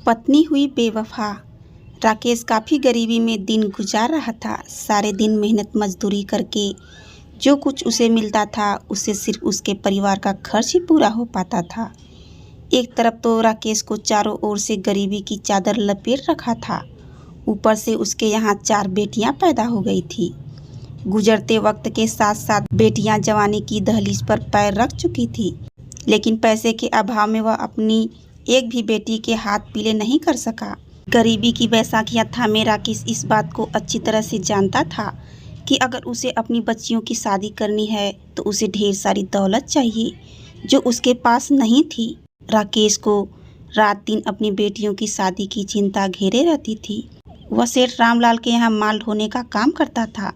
पत्नी हुई बेवफा। राकेश काफ़ी गरीबी में दिन गुजार रहा था। सारे दिन मेहनत मजदूरी करके जो कुछ उसे मिलता था उससे सिर्फ उसके परिवार का खर्च ही पूरा हो पाता था। एक तरफ तो राकेश को चारों ओर से गरीबी की चादर लपेट रखा था, ऊपर से उसके यहाँ 4 बेटियां पैदा हो गई थी। गुजरते वक्त के साथ साथ बेटियां जवानी की दहलीज पर पैर रख चुकी थी, लेकिन पैसे के अभाव में वह अपनी एक भी बेटी के हाथ पीले नहीं कर सका। गरीबी की बैसाखियां थामे राकेश इस बात को अच्छी तरह से जानता था कि अगर उसे अपनी बच्चियों की शादी करनी है तो उसे ढेर सारी दौलत चाहिए जो उसके पास नहीं थी। राकेश को रात दिन अपनी बेटियों की शादी की चिंता घेरे रहती थी। वह सेठ रामलाल के यहाँ माल ढोने का काम करता था।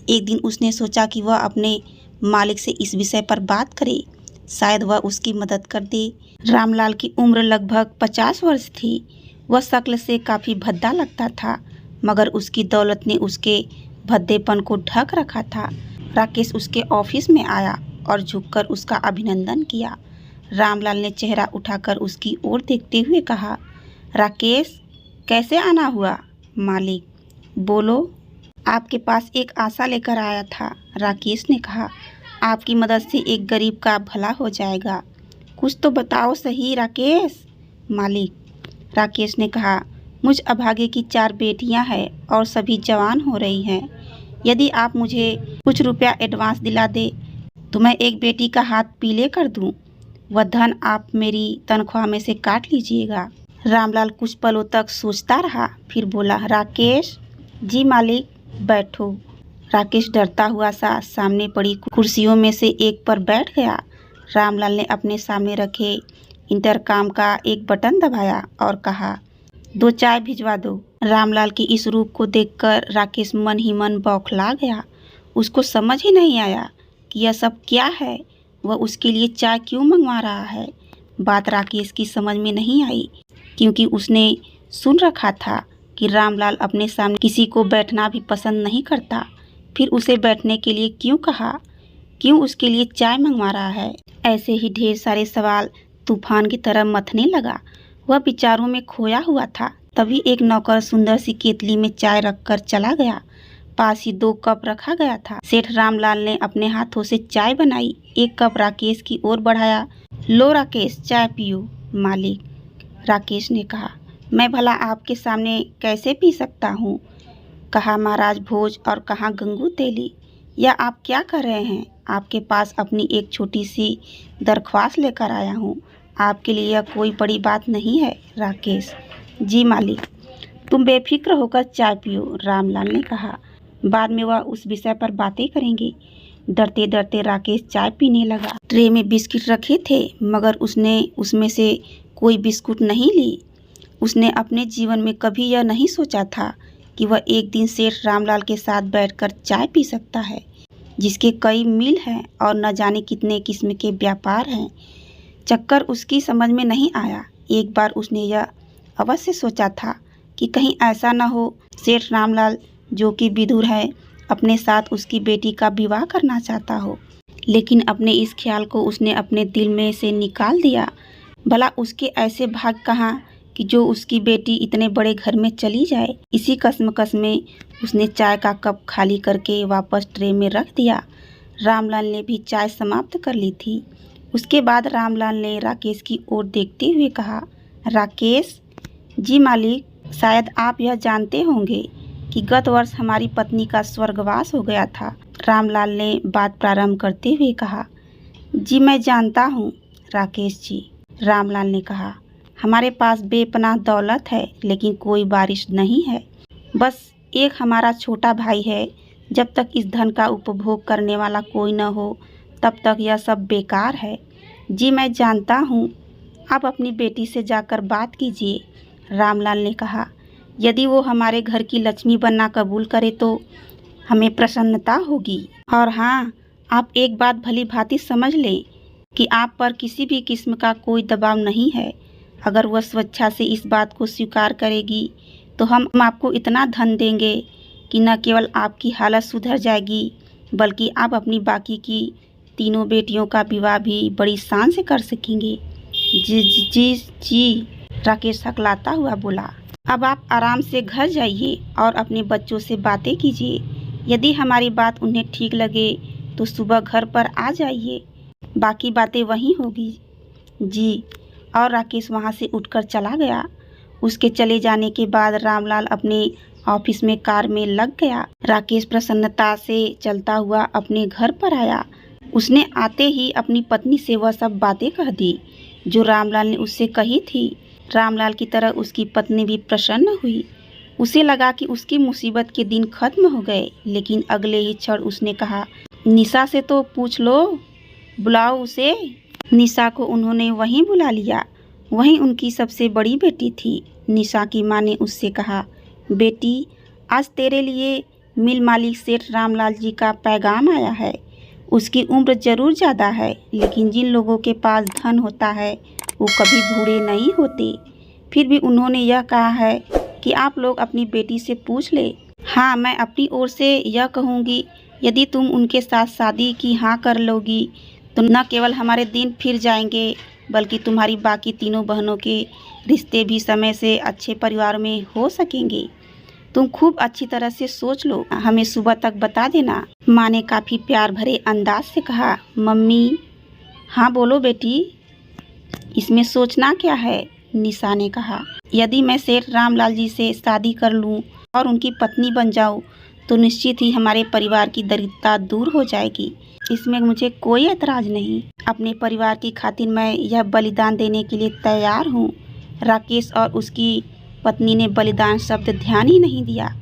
एक दिन उसने सोचा कि वह अपने मालिक से इस विषय पर बात करे, शायद वह उसकी मदद कर दे। रामलाल की उम्र लगभग 50 वर्ष थी। वह शक्ल से काफ़ी भद्दा लगता था, मगर उसकी दौलत ने उसके भद्देपन को ढक रखा था। राकेश उसके ऑफिस में आया और झुककर उसका अभिनंदन किया। रामलाल ने चेहरा उठाकर उसकी ओर देखते हुए कहा, राकेश, कैसे आना हुआ? मालिक, बोलो, आपके पास एक आशा लेकर आया था। राकेश ने कहा, आपकी मदद से एक गरीब का भला हो जाएगा। कुछ तो बताओ सही राकेश। मालिक, राकेश ने कहा, मुझ अभागे की 4 बेटियां हैं और सभी जवान हो रही हैं। यदि आप मुझे कुछ रुपया एडवांस दिला दे तो मैं एक बेटी का हाथ पीले कर दूं। वह धन आप मेरी तनख्वाह में से काट लीजिएगा। रामलाल कुछ पलों तक सोचता रहा, फिर बोला, राकेश। जी मालिक, बैठो। राकेश डरता हुआ सा सामने पड़ी कुर्सियों में से एक पर बैठ गया। रामलाल ने अपने सामने रखे इंटरकॉम का एक बटन दबाया और कहा, 2 चाय भिजवा दो। रामलाल की इस रूप को देखकर राकेश मन ही मन बौखला गया। उसको समझ ही नहीं आया कि यह सब क्या है। वह उसके लिए चाय क्यों मंगवा रहा है। बात राकेश की समझ में नहीं आई, क्योंकि उसने सुन रखा था कि रामलाल अपने सामने किसी को बैठना भी पसंद नहीं करता। फिर उसे बैठने के लिए क्यों कहा? क्यों उसके लिए चाय मंगवा रहा है? ऐसे ही ढेर सारे सवाल तूफान की तरह मथने लगा। वह विचारों में खोया हुआ था। तभी एक नौकर सुंदर सी केतली में चाय रखकर चला गया। पास ही 2 कप रखा गया था। सेठ रामलाल ने अपने हाथों से चाय बनाई, एक कप राकेश की ओर बढ़ाया। लो राकेश, चाय पियो। मालिक, राकेश ने कहा, मैं भला आपके सामने कैसे पी सकता हूँ? कहा महाराज भोज और कहाँ गंगू तेली। या आप क्या कर रहे हैं? आपके पास अपनी एक छोटी सी दरख्वास्त लेकर आया हूँ। आपके लिए यह कोई बड़ी बात नहीं है। राकेश, जी मालिक। तुम बेफिक्र होकर चाय पियो, रामलाल ने कहा। बाद में वह उस विषय पर बातें करेंगे। डरते डरते राकेश चाय पीने लगा। ट्रे में बिस्किट रखे थे, मगर उसने उसमें से कोई बिस्कुट नहीं ली। उसने अपने जीवन में कभी यह नहीं सोचा था कि वह एक दिन सेठ रामलाल के साथ बैठकर चाय पी सकता है, जिसके कई मिल हैं और न जाने कितने किस्म के व्यापार हैं। चक्कर उसकी समझ में नहीं आया। एक बार उसने यह अवश्य सोचा था कि कहीं ऐसा न हो सेठ रामलाल, जो कि विधुर है, अपने साथ उसकी बेटी का विवाह करना चाहता हो। लेकिन अपने इस ख्याल को उसने अपने दिल में से निकाल दिया। भला उसके ऐसे भाग कहाँ कि जो उसकी बेटी इतने बड़े घर में चली जाए। इसी कश्मकश में उसने चाय का कप खाली करके वापस ट्रे में रख दिया। रामलाल ने भी चाय समाप्त कर ली थी। उसके बाद रामलाल ने राकेश की ओर देखते हुए कहा, राकेश। जी मालिक, शायद आप यह जानते होंगे कि गत वर्ष हमारी पत्नी का स्वर्गवास हो गया था। रामलाल ने बात प्रारंभ करते हुए कहा। जी मैं जानता हूँ राकेश जी, रामलाल ने कहा। हमारे पास बेपनाह दौलत है, लेकिन कोई बारिश नहीं है। बस एक हमारा छोटा भाई है। जब तक इस धन का उपभोग करने वाला कोई न हो, तब तक यह सब बेकार है। जी मैं जानता हूँ। आप अपनी बेटी से जाकर बात कीजिए, रामलाल ने कहा। यदि वो हमारे घर की लक्ष्मी बनना कबूल करे तो हमें प्रसन्नता होगी। और हाँ, आप एक बात भली भांति समझ लें कि आप पर किसी भी किस्म का कोई दबाव नहीं है। अगर वह स्वेच्छा से इस बात को स्वीकार करेगी तो हम आपको इतना धन देंगे कि न केवल आपकी हालत सुधर जाएगी, बल्कि आप अपनी बाकी की 3 बेटियों का विवाह भी बड़ी शान से कर सकेंगे। जी जी जी। राकेश हकलाता हुआ बोला। अब आप आराम से घर जाइए और अपने बच्चों से बातें कीजिए। यदि हमारी बात उन्हें ठीक लगे तो सुबह घर पर आ जाइए, बाकी बातें वहीं होगी। जी। और राकेश वहाँ से उठकर चला गया। उसके चले जाने के बाद रामलाल अपने ऑफिस में कार में लग गया। राकेश प्रसन्नता से चलता हुआ अपने घर पर आया। उसने आते ही अपनी पत्नी से वह सब बातें कह दी जो रामलाल ने उससे कही थी। रामलाल की तरह उसकी पत्नी भी प्रसन्न हुई। उसे लगा कि उसकी मुसीबत के दिन खत्म हो गए, लेकिन अगले ही क्षण उसने कहा, निशा से तो पूछ लो, बुलाओ उसे। निशा को उन्होंने वहीं बुला लिया। वहीं उनकी सबसे बड़ी बेटी थी। निशा की माँ ने उससे कहा, बेटी, आज तेरे लिए मिल मालिक सेठ रामलाल जी का पैगाम आया है। उसकी उम्र जरूर ज़्यादा है, लेकिन जिन लोगों के पास धन होता है वो कभी बूढ़े नहीं होते। फिर भी उन्होंने यह कहा है कि आप लोग अपनी बेटी से पूछ ले। हाँ, मैं अपनी ओर से यह कहूँगी, यदि तुम उनके साथ शादी की हाँ कर लोगी तो न केवल हमारे दिन फिर जाएंगे, बल्कि तुम्हारी बाकी तीनों बहनों के रिश्ते भी समय से अच्छे परिवार में हो सकेंगे। तुम खूब अच्छी तरह से सोच लो, हमें सुबह तक बता देना। माँ ने काफ़ी प्यार भरे अंदाज से कहा। मम्मी। हाँ बोलो बेटी, इसमें सोचना क्या है, निशा ने कहा। यदि मैं सेठ रामलाल जी से शादी कर लूं और उनकी पत्नी बन जाऊं तो निश्चित ही हमारे परिवार की दरिद्रता दूर हो जाएगी। इसमें मुझे कोई ऐतराज नहीं। अपने परिवार की खातिर मैं यह बलिदान देने के लिए तैयार हूँ। राकेश और उसकी पत्नी ने बलिदान शब्द ध्यान ही नहीं दिया।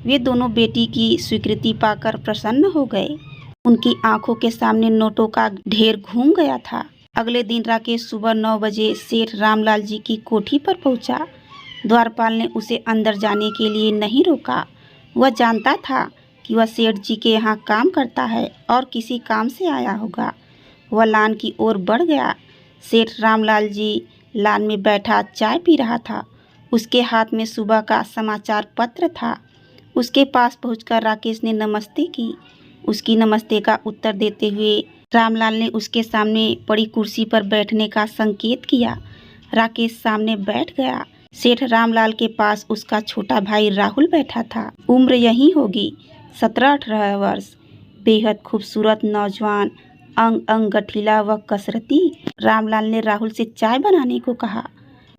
वे दोनों बेटी की स्वीकृति पाकर प्रसन्न हो गए। उनकी आंखों के सामने नोटों का ढेर घूम गया था। अगले दिन राकेश सुबह 9 बजे सेठ रामलाल जी की कोठी पर पहुंचा। द्वारपाल ने उसे अंदर जाने के लिए नहीं रोका। वह जानता था कि वह सेठ जी के यहाँ काम करता है और किसी काम से आया होगा। वह लान की ओर बढ़ गया। सेठ रामलाल जी लान में बैठा चाय पी रहा था। उसके हाथ में सुबह का समाचार पत्र था। उसके पास पहुंचकर राकेश ने नमस्ते की। उसकी नमस्ते का उत्तर देते हुए रामलाल ने उसके सामने पड़ी कुर्सी पर बैठने का संकेत किया। राकेश सामने बैठ गया। सेठ रामलाल के पास उसका छोटा भाई राहुल बैठा था। उम्र यही होगी 17-18 वर्ष। बेहद खूबसूरत नौजवान, अंग अंग गठीला व कसरती। रामलाल ने राहुल से चाय बनाने को कहा।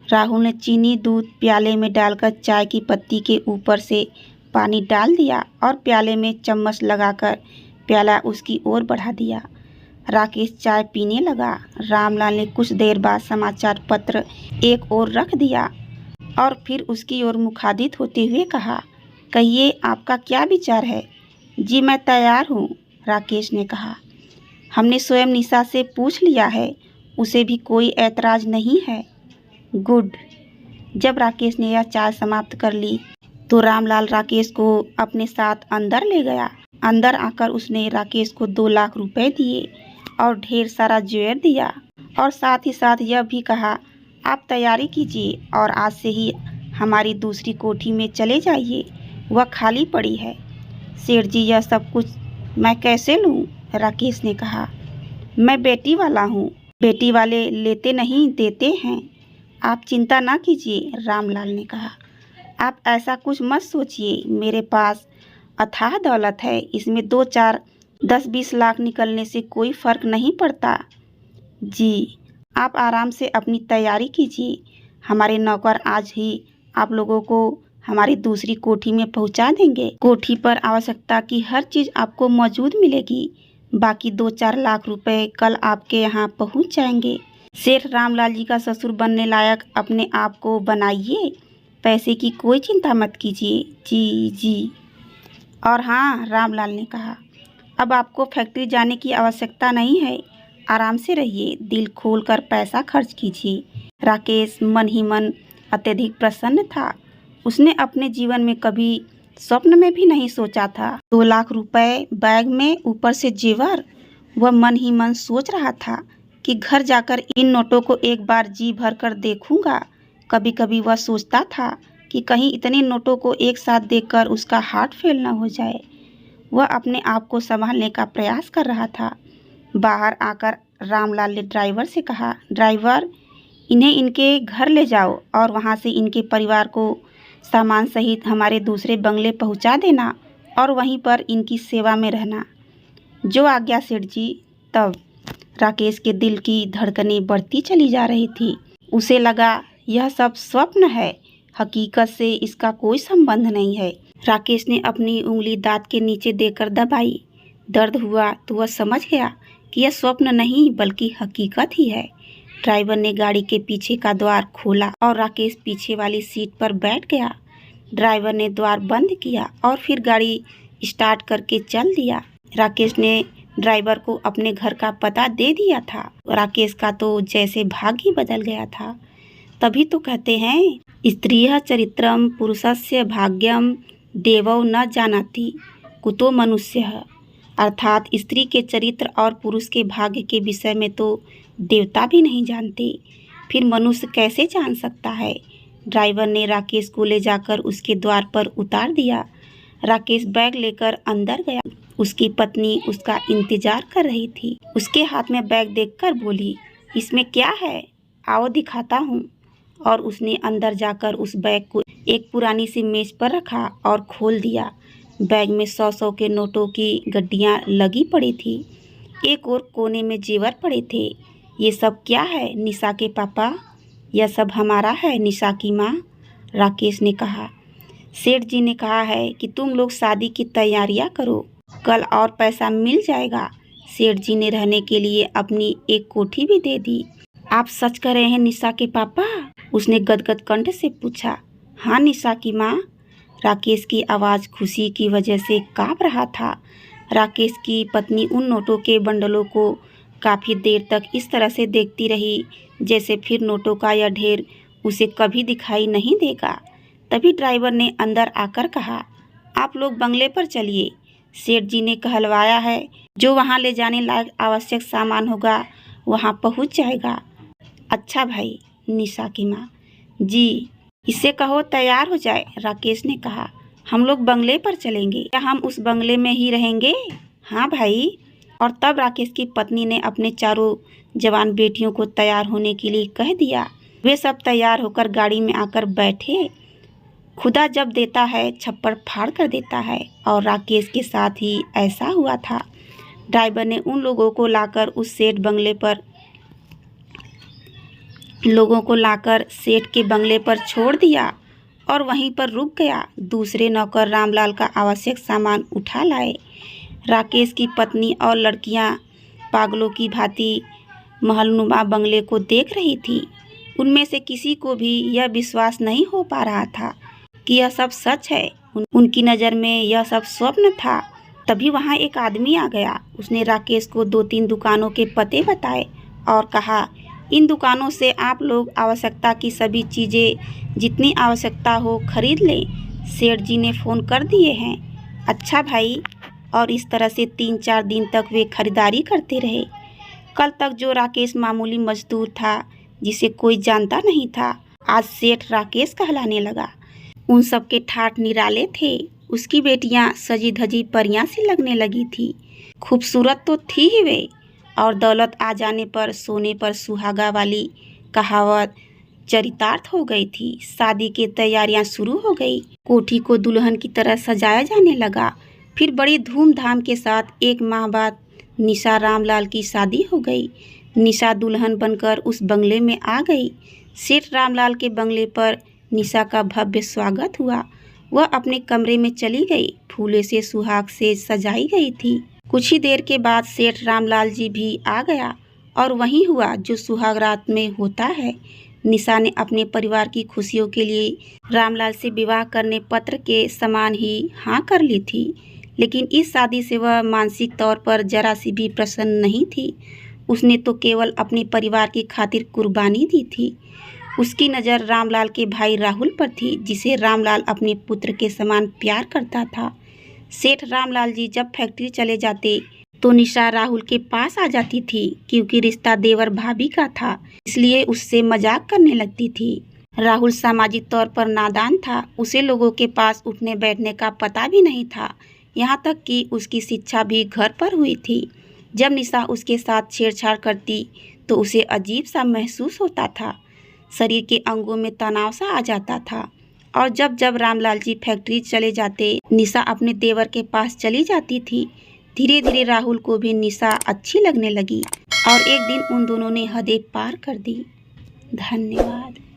राहुल ने चीनी दूध प्याले में डालकर चाय की पत्ती के ऊपर से पानी डाल दिया और प्याले में चम्मच लगाकर प्याला उसकी ओर बढ़ा दिया। राकेश चाय पीने लगा। रामलाल ने कुछ देर बाद समाचार पत्र एक ओर रख दिया और फिर उसकी ओर मुखादित होते हुए कहा, कहिए आपका क्या विचार है। जी मैं तैयार हूँ, राकेश ने कहा। हमने स्वयं निशा से पूछ लिया है, उसे भी कोई ऐतराज नहीं है। गुड। जब राकेश ने यह चाय समाप्त कर ली तो रामलाल राकेश को अपने साथ अंदर ले गया। अंदर आकर उसने राकेश को 2 लाख रुपए दिए और ढेर सारा ज्वेलर दिया और साथ ही साथ यह भी कहा, आप तैयारी कीजिए और आज से ही हमारी दूसरी कोठी में चले जाइए, वह खाली पड़ी है। सेठ जी, यह सब कुछ मैं कैसे लूँ, राकेश ने कहा। मैं बेटी वाला हूँ, बेटी वाले लेते नहीं देते हैं। आप चिंता ना कीजिए, रामलाल ने कहा। आप ऐसा कुछ मत सोचिए, मेरे पास अथाह दौलत है, इसमें 2-4 10-20 लाख निकलने से कोई फर्क नहीं पड़ता। जी, आप आराम से अपनी तैयारी कीजिए। हमारे नौकर आज ही आप लोगों को हमारी दूसरी कोठी में पहुंचा देंगे। कोठी पर आवश्यकता की हर चीज़ आपको मौजूद मिलेगी। बाकी 2-4 लाख रुपए कल आपके यहाँ पहुंच जाएंगे। सेठ रामलाल जी का ससुर बनने लायक अपने आप को बनाइए। पैसे की कोई चिंता मत कीजिए। जी जी। और हाँ, रामलाल ने कहा, अब आपको फैक्ट्री जाने की आवश्यकता नहीं है। आराम से रहिए, दिल खोलकर पैसा खर्च कीजिए। राकेश मन ही मन अत्यधिक प्रसन्न था। उसने अपने जीवन में कभी स्वप्न में भी नहीं सोचा था 2 लाख रुपए बैग में, ऊपर से जेवर। वह मन ही मन सोच रहा था कि घर जाकर इन नोटों को एक बार जी भर कर देखूंगा। कभी कभी वह सोचता था कि कहीं इतने नोटों को एक साथ देखकर उसका हार्ट फेल न हो जाए। वह अपने आप को संभालने का प्रयास कर रहा था। बाहर आकर रामलाल ने ड्राइवर से कहा, ड्राइवर, इन्हें इनके घर ले जाओ और वहाँ से इनके परिवार को सामान सहित हमारे दूसरे बंगले पहुँचा देना और वहीं पर इनकी सेवा में रहना। जो आज्ञा सेठ जी। तब राकेश के दिल की धड़कनें बढ़ती चली जा रही थी। उसे लगा यह सब स्वप्न है, हकीकत से इसका कोई संबंध नहीं है। राकेश ने अपनी उंगली दांत के नीचे देकर दबाई। दर्द हुआ तो वह समझ गया कि यह स्वप्न नहीं बल्कि हकीकत ही है। ड्राइवर ने गाड़ी के पीछे का द्वार खोला और राकेश पीछे वाली सीट पर बैठ गया। ड्राइवर ने द्वार बंद किया और फिर गाड़ी स्टार्ट करके चल दिया। राकेश ने ड्राइवर को अपने घर का पता दे दिया था। राकेश का तो जैसे भाग्य ही बदल गया था। तभी तो कहते हैं, स्त्रियः चरित्रम पुरुषस्य भाग्यम देवौ न जानाति कुतो मनुष्यः। अर्थात स्त्री के चरित्र और पुरुष के भाग्य के विषय में तो देवता भी नहीं जानते, फिर मनुष्य कैसे जान सकता है। ड्राइवर ने राकेश को ले जाकर उसके द्वार पर उतार दिया। राकेश बैग लेकर अंदर गया। उसकी पत्नी उसका इंतजार कर रही थी। उसके हाथ में बैग देखकर बोली, इसमें क्या है, आओ दिखाता हूँ। और उसने अंदर जाकर उस बैग को एक पुरानी सी मेज पर रखा और खोल दिया। बैग में 100-100 के नोटों की गड्डियाँ लगी पड़ी थी। एक और कोने में जेवर पड़े थे। ये सब क्या है निशा के पापा? यह सब हमारा है निशा की माँ, राकेश ने कहा। सेठ जी ने कहा है कि तुम लोग शादी की तैयारियां करो, कल और पैसा मिल जाएगा। सेठ जी ने रहने के लिए अपनी एक कोठी भी दे दी। आप सच कह रहे हैं निशा के पापा? उसने गदगद कंठ से पूछा। हाँ निशा की माँ। राकेश की आवाज़ खुशी की वजह से काँप रहा था। राकेश की पत्नी उन नोटों के बंडलों को काफ़ी देर तक इस तरह से देखती रही जैसे फिर नोटों का यह ढेर उसे कभी दिखाई नहीं देगा। तभी ड्राइवर ने अंदर आकर कहा, आप लोग बंगले पर चलिए, सेठ जी ने कहलवाया है, जो वहाँ ले जाने लायक आवश्यक सामान होगा वहाँ पहुँच जाएगा। अच्छा भाई, निशा की माँ। जी, इसे कहो तैयार हो जाए, राकेश ने कहा। हम लोग बंगले पर चलेंगे, क्या हम उस बंगले में ही रहेंगे? हाँ भाई। और तब राकेश की पत्नी ने अपने चारों जवान बेटियों को तैयार होने के लिए कह दिया। वे सब तैयार होकर गाड़ी में आकर बैठे। खुदा जब देता है छप्पड़ फाड़ कर देता है, और राकेश के साथ ही ऐसा हुआ था। ड्राइवर ने उन लोगों को लाकर सेठ के बंगले पर छोड़ दिया और वहीं पर रुक गया। दूसरे नौकर रामलाल का आवश्यक सामान उठा लाए। राकेश की पत्नी और लड़कियां पागलों की भांति महलनुमा बंगले को देख रही थी। उनमें से किसी को भी यह विश्वास नहीं हो पा रहा था कि यह सब सच है। उनकी नज़र में यह सब स्वप्न था। तभी वहाँ एक आदमी आ गया। उसने राकेश को 2-3 दुकानों के पते बताए और कहा, इन दुकानों से आप लोग आवश्यकता की सभी चीज़ें जितनी आवश्यकता हो खरीद लें। सेठ जी ने फ़ोन कर दिए हैं। अच्छा भाई। और इस तरह से 3-4 दिन तक वे खरीदारी करते रहे। कल तक जो राकेश मामूली मजदूर था जिसे कोई जानता नहीं था, आज सेठ राकेश कहलाने लगा। उन सब के ठाठ निराले थे। उसकी बेटियां सजी धजी परियां सी लगने लगी थी। खूबसूरत तो थी ही वे, और दौलत आ जाने पर सोने पर सुहागा वाली कहावत चरितार्थ हो गई थी। शादी की तैयारियां शुरू हो गई। कोठी को दुल्हन की तरह सजाया जाने लगा। फिर बड़ी धूमधाम के साथ 1 माह बाद निशा रामलाल की शादी हो गई। निशा दुल्हन बनकर उस बंगले में आ गई। सेठ रामलाल के बंगले पर निशा का भव्य स्वागत हुआ। वह अपने कमरे में चली गई। फूलों से सुहाग से सजाई गई थी। कुछ ही देर के बाद सेठ रामलाल जी भी आ गया और वही हुआ जो सुहाग रात में होता है। निशा ने अपने परिवार की खुशियों के लिए रामलाल से विवाह करने पत्र के समान ही हाँ कर ली थी, लेकिन इस शादी से वह मानसिक तौर पर जरा सी भी प्रसन्न नहीं थी। उसने तो केवल अपने परिवार की खातिर कुर्बानी दी थी। उसकी नज़र रामलाल के भाई राहुल पर थी, जिसे रामलाल अपने पुत्र के समान प्यार करता था। सेठ रामलाल जी जब फैक्ट्री चले जाते तो निशा राहुल के पास आ जाती थी, क्योंकि रिश्ता देवर भाभी का था, इसलिए उससे मजाक करने लगती थी। राहुल सामाजिक तौर पर नादान था। उसे लोगों के पास उठने बैठने का पता भी नहीं था। यहाँ तक कि उसकी शिक्षा भी घर पर हुई थी। जब निशा उसके साथ छेड़छाड़ करती तो उसे अजीब सा महसूस होता था। शरीर के अंगों में तनाव सा आ जाता था। और जब जब रामलाल जी फैक्ट्री चले जाते, निशा अपने देवर के पास चली जाती थी। धीरे धीरे राहुल को भी निशा अच्छी लगने लगी और एक दिन उन दोनों ने हदें पार कर दी। धन्यवाद।